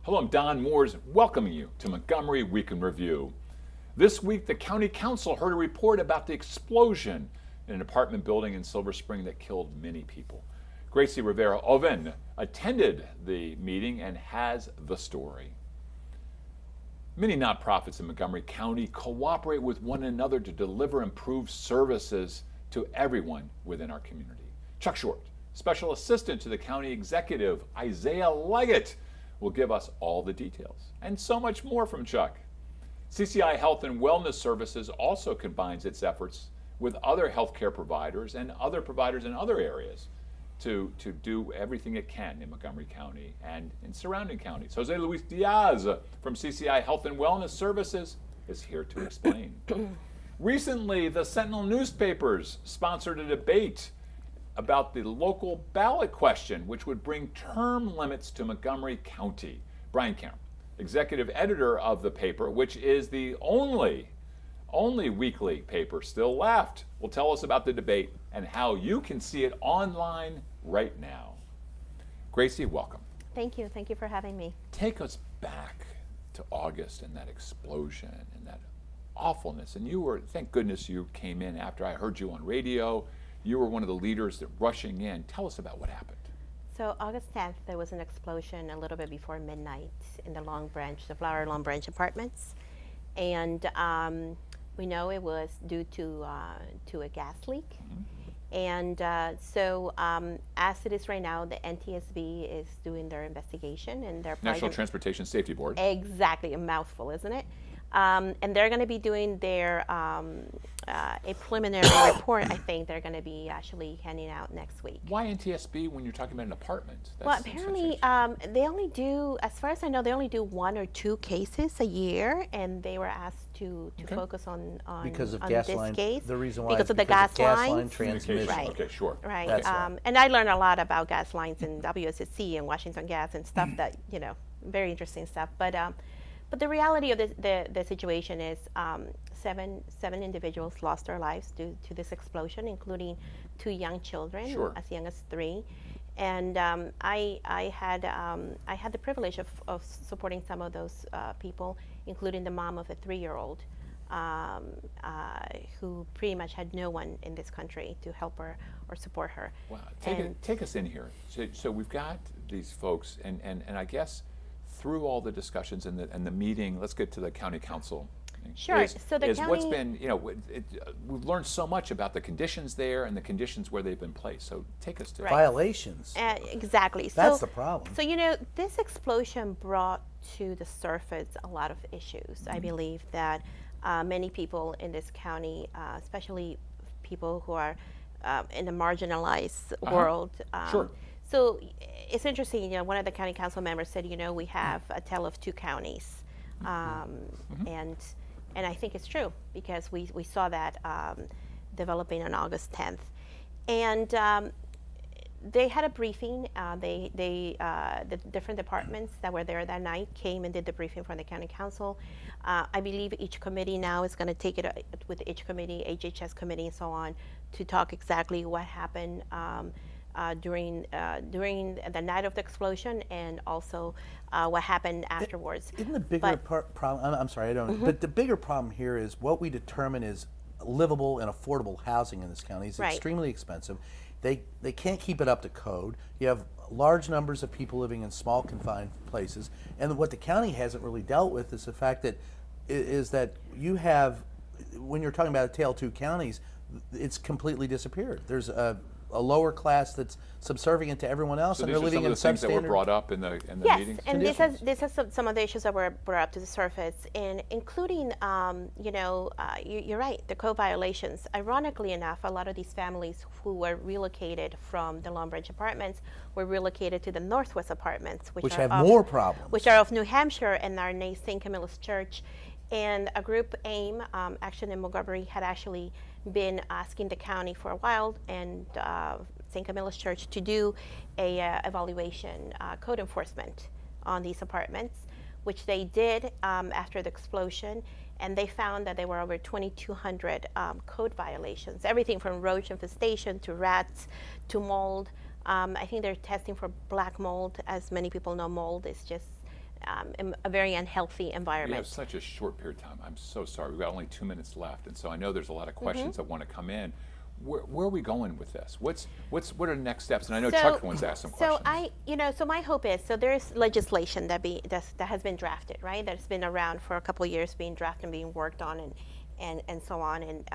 Hello, I'm Don Mooers, welcoming you to Montgomery Week in Review. This week, the County Council heard a report about the explosion in an apartment building in Silver Spring that killed many people. Graciela Rivera-Oven attended the meeting and has the story. Many nonprofits in Montgomery County cooperate with one another to deliver improved services to everyone within our community. Chuck Short, Special Assistant to the County Executive, Isaiah Leggett, will give us all the details and so much more from Chuck. CCI Health and Wellness Services also combines its efforts with other healthcare providers and other providers in other areas to do everything it can in Montgomery County and in surrounding counties. José Luis Diaz from CCI Health and Wellness Services is here to explain. Recently, the Sentinel newspapers sponsored a debate about the local ballot question, which would bring term limits to Montgomery County. Brian Karem, executive editor of the paper, which is the only weekly paper still left, will tell us about the debate and how you can see it online right now. Gracie, welcome. Thank you. Thank you for having me. Take us back to August and that explosion and that awfulness. And you were, thank goodness you came in after I heard you on radio. You were one of the leaders that rushing in. Tell us about what happened. So August 10th, there was an explosion a little bit before midnight in the Flower Long Branch apartments. And we know it was due to a gas leak. Mm-hmm. And so as it is right now, the NTSB is doing their investigation and their National Transportation Safety Board. Exactly, a mouthful, isn't it? And they're going to be doing their a preliminary report. I think they're going to be actually handing out next week. Why NTSB when you're talking about an apartment? Well, apparently they only do, as far as I know, they only do 1 or 2 cases a year, and they were asked to focus on because of on gas this line, case. The reason why because of the gas line transmission. Right. Okay, sure. Right. That's right. And I learned a lot about gas lines in WSSC and Washington Gas and stuff that, very interesting stuff. But the reality of the situation is 7 individuals lost their lives due to this explosion, including 2 young children, as young as 3. And I had the privilege of supporting some of those people, including the mom of a 3-year-old who pretty much had no one in this country to help her or support her. Wow. Take us in here. So we've got these folks, and I guess through all the discussions and the meeting, let's get to the county council. Sure. So the county, what's been, we've learned so much about the conditions there and the conditions where they've been placed. So take us to violations. Exactly. That's the problem. So this explosion brought to the surface a lot of issues. Mm-hmm. I believe that many people in this county, especially people who are in the marginalized world. Sure. So it's interesting, one of the county council members said, we have a tale of 2 counties. And I think it's true because we saw that developing on August 10th. And they had a briefing. The different departments that were there that night came and did the briefing from the county council. I believe each committee now is going to take it with each committee, HHS committee and so on, to talk exactly what happened during the night of the explosion and also what happened afterwards. Isn't the bigger problem, I'm sorry, I don't know, but the bigger problem here is what we determine is livable and affordable housing in this county is extremely expensive. They can't keep it up to code. You have large numbers of people living in small confined places, and what the county hasn't really dealt with is the fact that you have, when you're talking about a tale of 2 counties, it's completely disappeared. There's a lower class that's subservient to everyone else, so and they're living in substandard. These are some of the things that were brought up in the meetings? Yes, and this has some of the issues that were brought up to the surface, and including, you're right, the code violations. Ironically enough, a lot of these families who were relocated from the Long Branch apartments were relocated to the Northwest apartments, which have more problems. Which are of New Hampshire and are named St. Camilla's Church. And a group, AIM, Action in Montgomery, had actually been asking the county for a while and St. Camilla's Church to do a evaluation, code enforcement on these apartments, which they did after the explosion. And they found that there were over 2,200 code violations, everything from roach infestation to rats to mold. I think they're testing for black mold. As many people know, mold is just a very unhealthy We have environment. such a short period of time. I'm so sorry. We've got only 2 minutes left, and so I know there's a lot of questions that want to come in. Where are we going with this? What are the next steps? And I know Chuck wants to ask some questions. So my hope is, so there's legislation that has been drafted, right? That's been around for a couple of years, being drafted and being worked on, and so on. And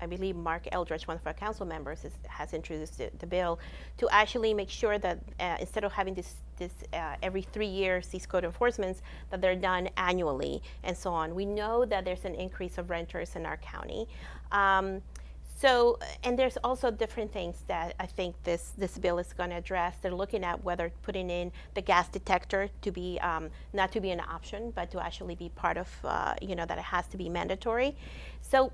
I believe Mark Eldridge, one of our council members, has introduced the bill to actually make sure that instead of having this every 3 years, these code enforcements, that they're done annually and so on. We know that there's an increase of renters in our county. So, and there's also different things that I think this bill is going to address. They're looking at whether putting in the gas detector to be, not to be an option, but to actually be part of, that it has to be mandatory. So,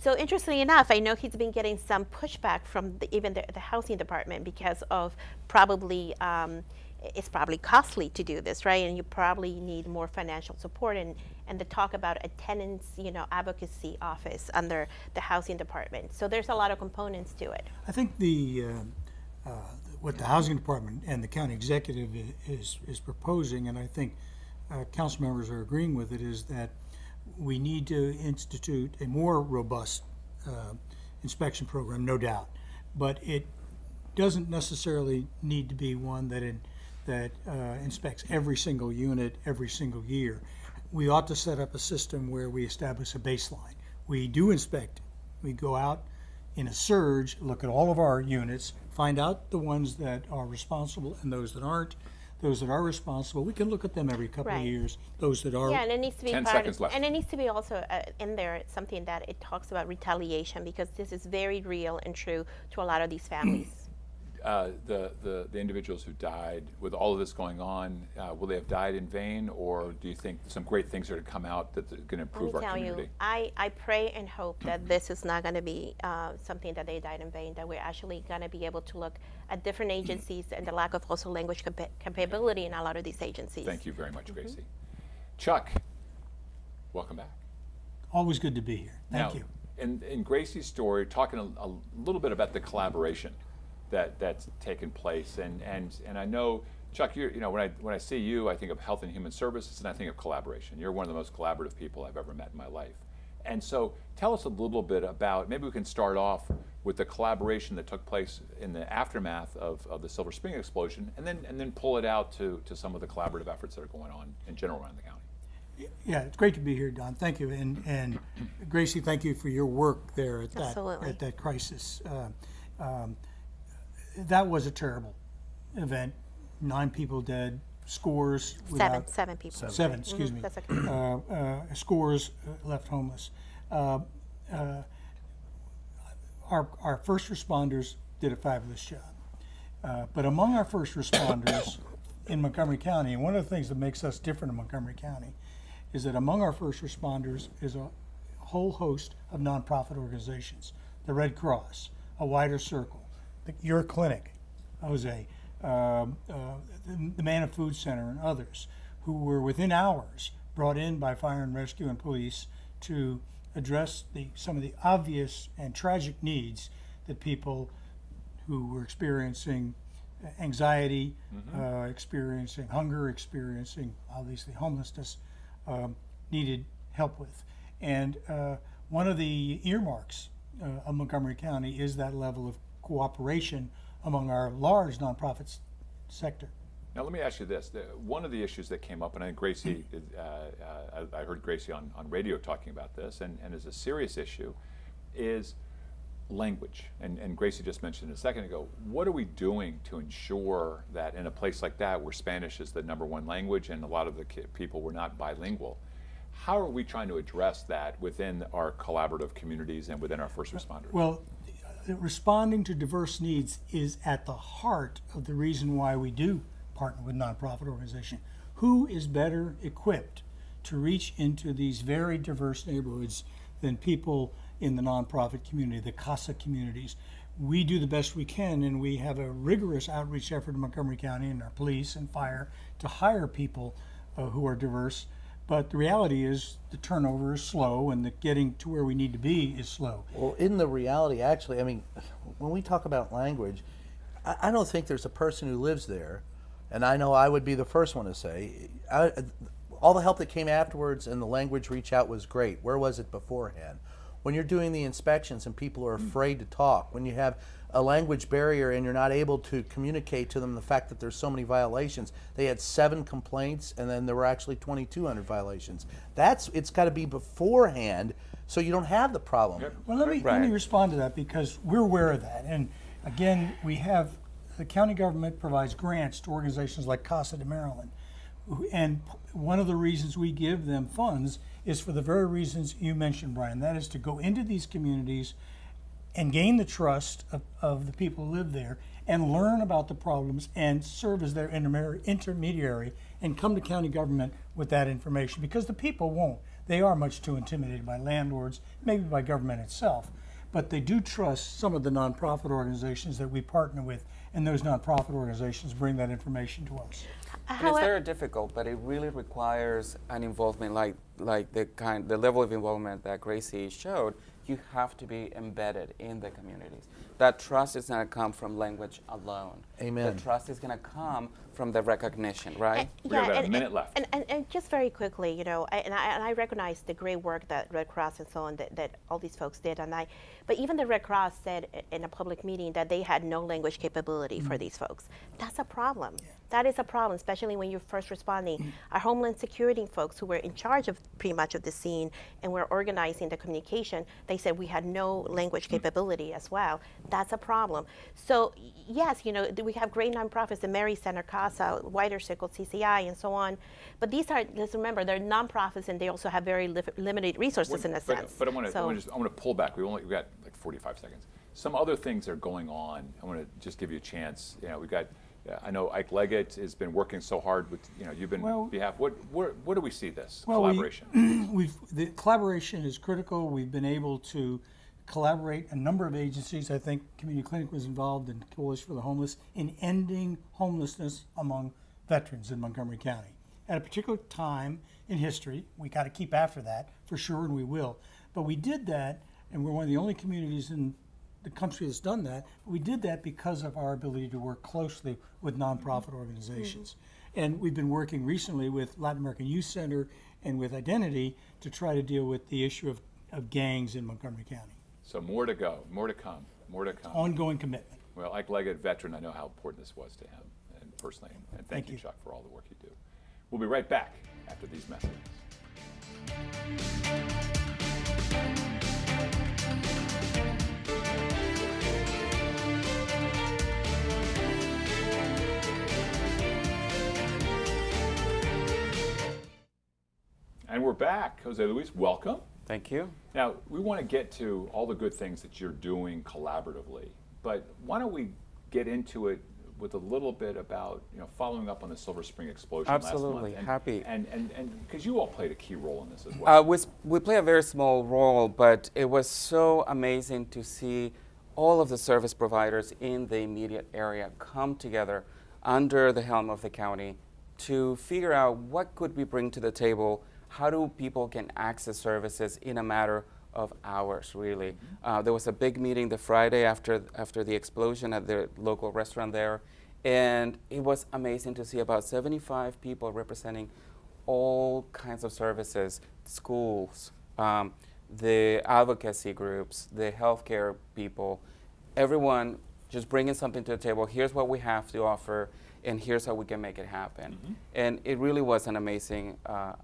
so interestingly enough, I know he's been getting some pushback from even the housing department because of probably, it's probably costly to do this, right? And you probably need more financial support and the talk about a tenants, advocacy office under the housing department. So there's a lot of components to it. I think what the housing department and the county executive is proposing, and I think council members are agreeing with it, is that we need to institute a more robust inspection program, no doubt. But it doesn't necessarily need to be one that inspects every single unit every single year. We ought to set up a system where we establish a baseline. We do inspect. We go out in a surge, look at all of our units, find out the ones that are responsible and those that aren't. Those that are responsible, we can look at them every couple of years. Those that are, yeah, and it needs to be 10 part seconds left. And it needs to be also in there something that it talks about retaliation, because this is very real and true to a lot of these families. The individuals who died, with all of this going on, will they have died in vain, or do you think some great things are to come out that are going to improve Let me our tell community? you, I pray and hope that this is not going to be something that they died in vain, that we're actually going to be able to look at different agencies and the lack of also language capability in a lot of these agencies. Thank you very much, Gracie. Chuck, welcome back. always good to be here. Thank Now, you. In Gracie's story, talking a little bit about the collaboration that's taken place, and I know, Chuck, when I see you, I think of Health and Human Services, and I think of collaboration. You're one of the most collaborative people I've ever met in my life. And so tell us a little bit about, maybe we can start off with the collaboration that took place in the aftermath of the Silver Spring explosion, and then pull it out to some of the collaborative efforts that are going on in general around the county. Yeah, it's great to be here, Don. Thank you. And Gracie, thank you for your work there at Absolutely. that crisis. That was a terrible event. 9 people dead, scores without, Seven people. seven, excuse me. That's okay. Scores left homeless. Our first responders did a fabulous job. But among our first responders in Montgomery County, and one of the things that makes us different in Montgomery County is that among our first responders is a whole host of nonprofit organizations, the Red Cross, a Wider Circle, your clinic, Jose, the Man of Food Center, and others who were within hours brought in by fire and rescue and police to address some of the obvious and tragic needs that people who were experiencing anxiety, experiencing hunger, experiencing obviously homelessness, needed help with. And one of the earmarks of Montgomery County is that level of cooperation among our large nonprofit sector. Now let me ask you this. One of the issues that came up, and I think Gracie, I heard Gracie on radio talking about this, and is a serious issue, is language. And Gracie just mentioned a second ago, what are we doing to ensure that in a place like that, where Spanish is the #1 language and a lot of the people were not bilingual, how are we trying to address that within our collaborative communities and within our first responders? Well, responding to diverse needs is at the heart of the reason why we do partner with nonprofit organizations. Who is better equipped to reach into these very diverse neighborhoods than people in the nonprofit community, the CASA communities? We do the best we can, and we have a rigorous outreach effort in Montgomery County and our police and fire to hire people who are diverse. But the reality is the turnover is slow, and the getting to where we need to be is slow. Well, in the reality, actually, I mean, when we talk about language, I don't think there's a person who lives there And I know I would be the first one to say, all the help that came afterwards and the language reach out was great. Where was it beforehand? When you're doing the inspections and people are afraid to talk, when you have a language barrier and you're not able to communicate to them the fact that there's so many violations. They had 7 complaints and then there were actually 2,200 violations. It's got to be beforehand so you don't have the problem. Yep. Well, let me respond to that because we're aware of that. And again, the county government provides grants to organizations like Casa de Maryland. And one of the reasons we give them funds is for the very reasons you mentioned, Brian. That is to go into these communities and gain the trust of the people who live there and learn about the problems and serve as their intermediary and come to county government with that information because the people won't. They are much too intimidated by landlords, maybe by government itself. But they do trust some of the nonprofit organizations that we partner with, and those nonprofit organizations bring that information to us. And it's very difficult, but it really requires an involvement like the level of involvement that Gracie showed. You have to be embedded in the communities. That trust is going to come from language alone. Amen. The trust is going to come from the recognition, right? We have about a minute left. And just very quickly, you know, I recognize the great work that Red Cross and so on that all these folks did, but even the Red Cross said in a public meeting that they had no language capability for these folks. That's a problem. Yeah. That is a problem, especially when you're first responding. Our Homeland Security folks who were in charge of pretty much of the scene and were organizing the communication, they said we had no language capability as well. That's a problem. So yes, you know, we have great nonprofits, the Mary Center, Casa, Wider Circle, CCI, and so on. But these are, let's remember, they're nonprofits and they also have very limited resources in a sense. But I want to pull back. We've got like 45 seconds. Some other things are going on. I want to just give you a chance. You know, we've got. I know Ike Leggett has been working so hard with, you know, you've been on behalf. What do we see this collaboration? The collaboration is critical. We've been able to collaborate a number of agencies. I think Community Clinic was involved in Coalition for the Homeless in ending homelessness among veterans in Montgomery County. At a particular time in history, we got to keep after that for sure, and we will. But we did that, and we're one of the only communities in the country that's done that. We did that because of our ability to work closely with nonprofit organizations. And we've been working recently with Latin American Youth Center and with Identity to try to deal with the issue of gangs in Montgomery County. So more to go, more to come, more to come. Ongoing commitment. Well, Ike Leggett, veteran, I know how important this was to him, and personally, and thank you, Chuck, for all the work you do. We'll be right back after these messages. And we're back. Jose Luis, welcome. Thank you. Now, we want to get to all the good things that you're doing collaboratively, but why don't we get into it with a little bit about, you know, following up on the Silver Spring explosion Absolutely. last month. Happy. And because you all played a key role in this as well. We play a very small role, but it was so amazing to see all of the service providers in the immediate area come together under the helm of the county to figure out what could we bring to the table. How do people can access services in a matter of hours, really? There was a big meeting the Friday after the explosion at the local restaurant there, and it was amazing to see about 75 people representing all kinds of services, schools, the advocacy groups, the healthcare people, everyone just bringing something to the table. Here's what we have to offer, and here's how we can make it happen. And it really was an amazing well,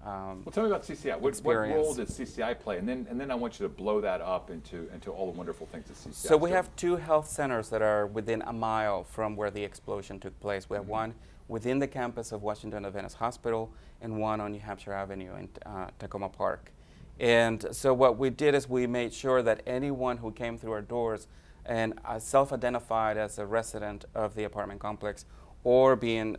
tell me about CCI. What role did CCI play? And then I want you to blow that up into all the wonderful things that CCI So we have 2 health centers that are within a mile from where the explosion took place. We have one within the campus of Washington Adventist Hospital and one on New Hampshire Avenue in Tacoma Park. And so what we did is we made sure that anyone who came through our doors and self-identified as a resident of the apartment complex or being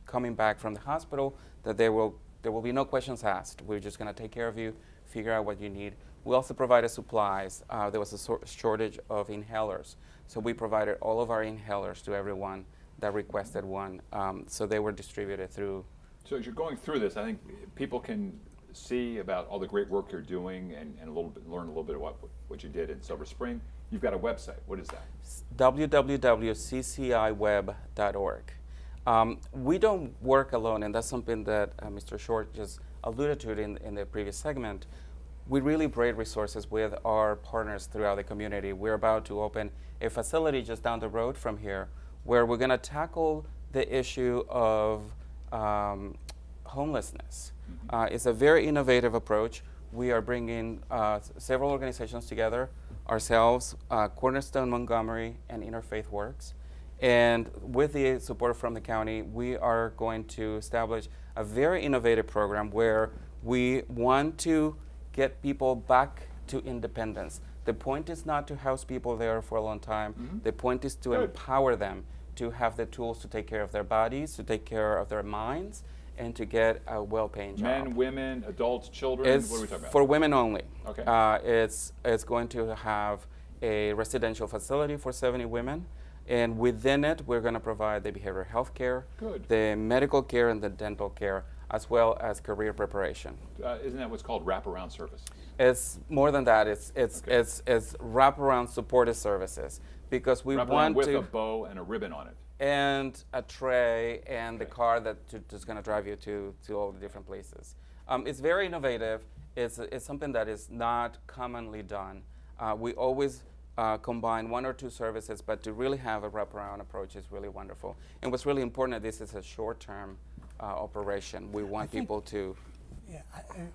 coming back from the hospital, that there will be no questions asked. We're just going to take care of you, figure out what you need. We also provided supplies. There was a shortage of inhalers, so we provided all of our inhalers to everyone that requested one. So they were distributed through. So as you're going through this, I think people can see about all the great work you're doing and learn a little bit about what you did in Silver Spring. You've got a website. What is that? www.cciweb.org. We don't work alone, and that's something that Mr. Short just alluded to in the previous segment. We really braid resources with our partners throughout the community. We're about to open a facility just down the road from here where we're going to tackle the issue of homelessness. It's a very innovative approach. We are bringing several organizations together, ourselves, Cornerstone Montgomery, and Interfaith Works. And with the support from the county, we are going to establish a very innovative program where we want to get people back to independence. The point is not to house people there for a long time. The point is to empower them to have the tools to take care of their bodies, to take care of their minds, and to get a well-paying job. Men, women, adults, children, It's what are we talking about? for women only. Okay. It's going to have a residential facility for 70 women, and within it, we're going to provide the behavioral health care, Good. the medical care, and the dental care, as well as career preparation. Isn't that what's called wraparound service? It's more than that. It's Okay. it's wraparound supportive services because we Wraparound want with to a bow and a ribbon on it. and a tray and the Okay. car that's going to drive you to all the different places. It's very innovative. It's something that is not commonly done. We always combine one or two services, but to really have a wraparound approach is really wonderful. And what's really important, this is a short-term operation. We want think- people to. Yeah,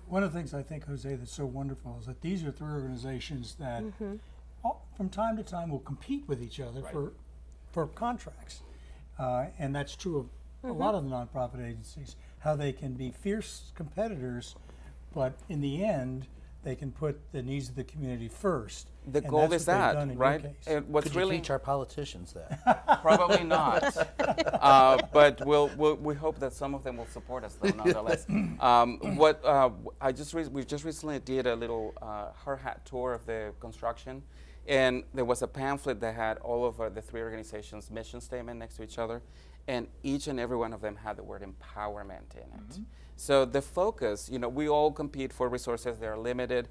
one of the things I think, Jose, that's so wonderful is that these are three organizations that from time to time will compete with each other Right. for contracts. And that's true of a lot of the nonprofit agencies, how they can be fierce competitors, but in the end, they can put the needs of the community first. The And goal that's is what they've that, done in your right? case. And what's Could you really teach our politicians that? probably not, but we hope that some of them will support us though, nonetheless. We just recently did a little hard hat tour of the construction, and there was a pamphlet that had all of the three organizations' mission statement next to each other, and each and every one of them had the word empowerment in it. So the focus, we all compete for resources. They're limited.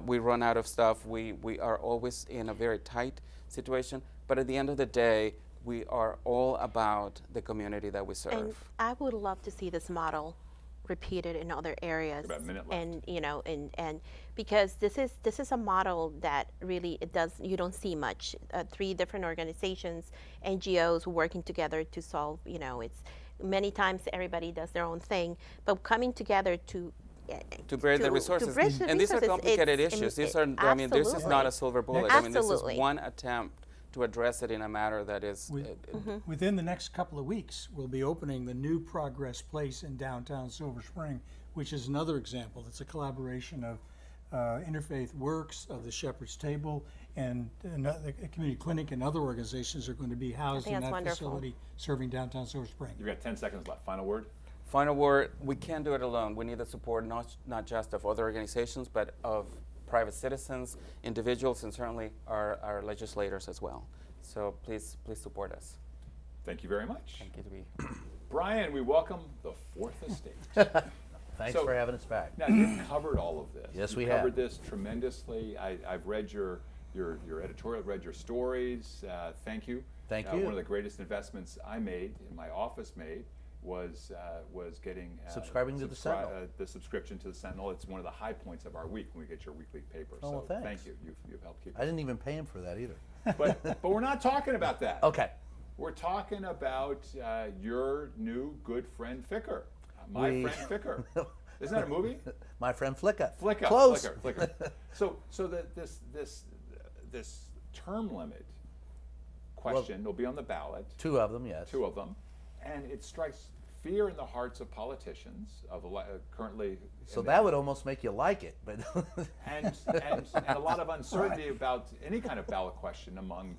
We run out of stuff. We are always in a very tight situation. But at the end of the day, we are all about the community that we serve. And I would love to see this model repeated in other areas. About a minute left. And and because this is a model that really you don't see much. Three different organizations, NGOs working together to solve. It's many times everybody does their own thing, but coming together to braid the resources. bridge the And these are resources, complicated it's- issues. This is not a silver bullet. I mean, this is Absolutely. one attempt to address it in a manner that is. Within the next couple of weeks, we'll be opening the new Progress Place in downtown Silver Spring, which is another example. It's a collaboration of Interfaith Works, of the Shepherd's Table, and another community clinic and other organizations are going to be housed think in that's that wonderful. facility serving downtown Silver Spring. You've got 10 seconds left. Final word? Final word, we can't do it alone. We need the support not just of other organizations, but of private citizens, individuals, and certainly our legislators as well. So please support us. Thank you very much. Thank you to be. Brian, we welcome the Fourth Estate. Thanks So- for having us back. Now, you've covered all of this. Yes, You've we have. covered this tremendously. I've read your editorial, read your stories. Thank you. Thank you. One of the greatest investments I made, in my office made, was getting Subscribing to the Sentinel. The subscription to the Sentinel. It's one of the high points of our week when we get your weekly paper. Oh, so well, thanks. thank you. You've helped keep I didn't even pay him for that either. but we're not talking about that. Okay. We're talking about your new good friend Ficker. My We- friend Ficker. Isn't that a movie? My friend Flicka. Flicka. Close. Flicker. So this term limit question will be on the ballot. Two of them, yes. Two of them, and it strikes fear in the hearts of politicians of currently. So that would almost make you like it, but and a lot of uncertainty about any kind of ballot question among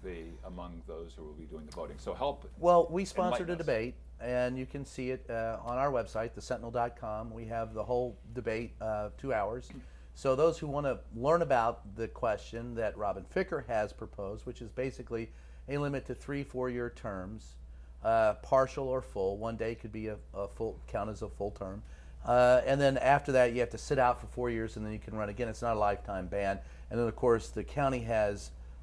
those who will be doing the voting. So help. Well, we sponsored a enlighten us. debate, and you can see it on our website, thesentinel.com. We have the whole debate, 2 hours. So those who want to learn about the question that Robin Ficker has proposed, which is basically a limit to 3 4-year terms, partial or full. One day could be a full count as a full term. And then after that, you have to sit out for 4 years, and then you can run again. It's not a lifetime ban. And then, of course, the county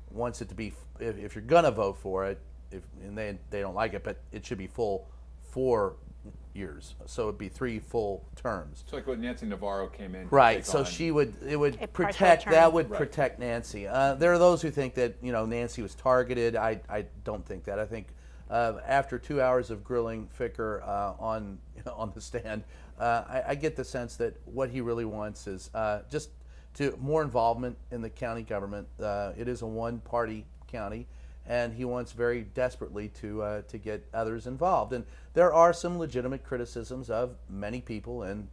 wants it to be, if you're going to vote for it, and they don't like it, but it should be full 4 years, so it'd be 3 full terms. So like when Nancy Navarro came in. to Right. take So on- it would A protect partial that term. would Right. protect Nancy. There are those who think that Nancy was targeted. I don't think that. I think after 2 hours of grilling Ficker on the stand, I get the sense that what he really wants is just more involvement in the county government. It is a one-party county, and he wants very desperately to get others involved. And there are some legitimate criticisms of many people in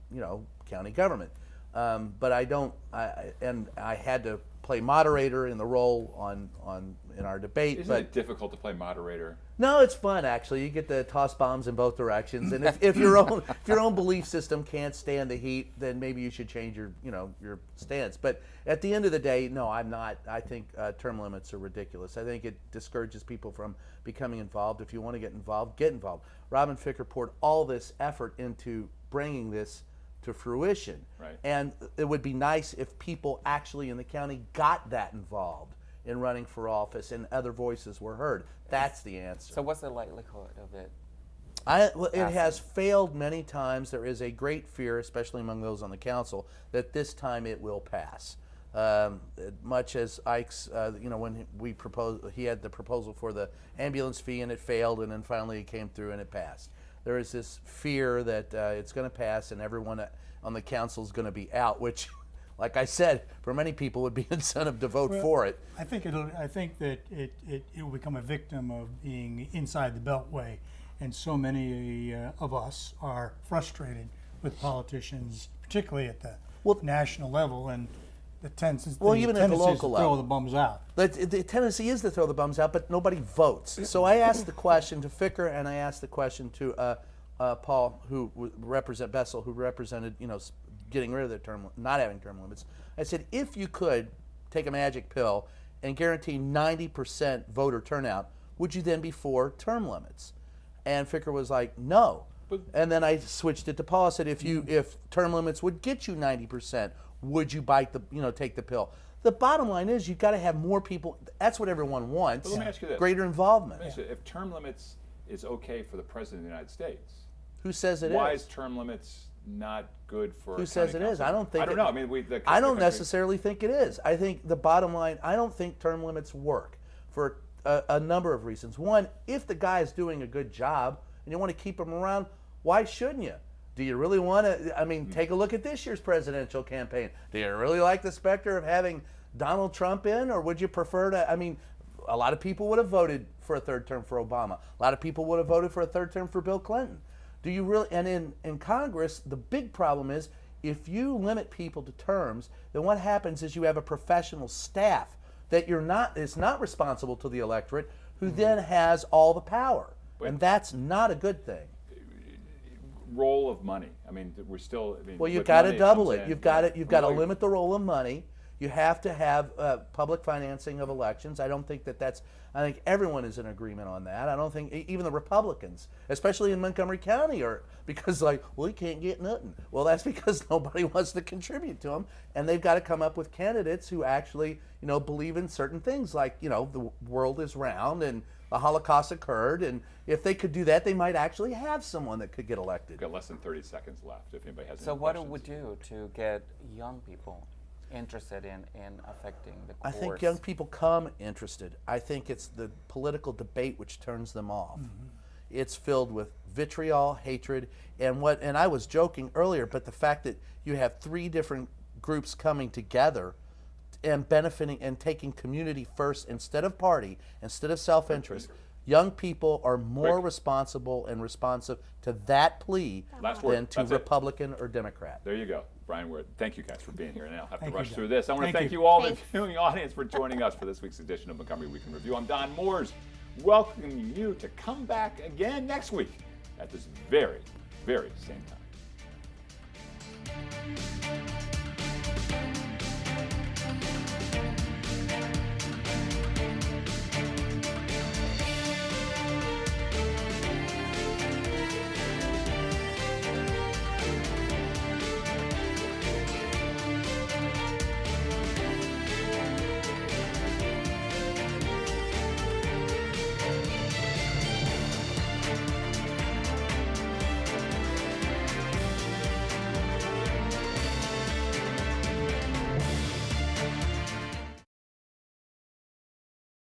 county government, but I don't. I had to play moderator in the role in our debate. Isn't but it difficult to play moderator? no, it's fun actually. You get to toss bombs in both directions, and if your own belief system can't stand the heat, then maybe you should change your stance. But at the end of the day, no, I'm not. I think term limits are ridiculous. I think it discourages people from becoming involved. If you want to get involved, get involved. Robin Ficker poured all this effort into bringing this to fruition, Right. and it would be nice if people actually in the county got that involved in running for office and other voices were heard. That's the answer. So what's the likelihood of it? It has failed many times. There is a great fear, especially among those on the council, that this time it will pass. Much as Ike's, when we proposed, he had the proposal for the ambulance fee and it failed, and then finally it came through and it passed. There is this fear that it's going to pass and everyone on the council is going to be out, which, like I said, for many people would be incentive to vote for it. I think that it will become a victim of being inside the Beltway, and so many of us are frustrated with politicians, particularly at the national level, and the tendency even at the is local to throw level. the bums out. The tendency is to throw the bums out, but nobody votes. So I asked the question to Ficker, and I asked the question to Paul, who represent Bessel, who represented, getting rid of the not having term limits. I said, if you could take a magic pill and guarantee 90% voter turnout, would you then be for term limits? And Ficker was like, no. And then I switched it to Paul. I said, if term limits would get you 90%, would you take the pill? The bottom line is you've got to have more people. That's what everyone wants. But let me ask you this. Greater involvement. Let me ask you, if term limits is okay for the President of the United States, Who says it is? why is term limits not good for Who a says county it is? council? I don't think. I don't know. I mean, I don't necessarily think it is. I think the bottom line. I don't think term limits work for a number of reasons. One, if the guy is doing a good job and you want to keep him around, why shouldn't you? Do you really want to? I mean, take a look at this year's presidential campaign. Do you really like the specter of having Donald Trump in, or would you prefer to? I mean, a lot of people would have voted for a third term for Obama. A lot of people would have voted for a third term for Bill Clinton. Do you really? And in Congress, the big problem is if you limit people to terms, then what happens is you have a professional staff that is not responsible to the electorate, who then has all the power, and that's not a good thing. Role of money. I mean, we're still. I mean, Well, you've with got to money, double comes it. in, You've got to Like, limit the role of money. You have to have public financing of elections. I don't think that's. I think everyone is in agreement on that. I don't think even the Republicans, especially in Montgomery County, are because you can't get nothing. Well, that's because nobody wants to contribute to them, and they've got to come up with candidates who actually, believe in certain things, like the world is round and the Holocaust occurred, and if they could do that, they might actually have someone that could get elected. We've got less than 30 seconds left. If anybody has So any what do questions. we do to get young people interested in affecting the course? I think young people come interested. I think it's the political debate which turns them off. Mm-hmm. It's filled with vitriol, hatred, and I was joking earlier, but the fact that you have 3 different groups coming together and benefiting and taking community first instead of party, instead of self-interest. Young people are more responsible and responsive to that plea Last word. than to That's it. Republican or Democrat. There you go. Brian Ward, thank you guys for being here. And I'll have to Thank rush you, through Don. this. I want to Thank thank you. you all, the Thanks. viewing audience, for joining us for this week's edition of Montgomery Week in Review. I'm Don Mooers, welcoming you to come back again next week at this very, very same time.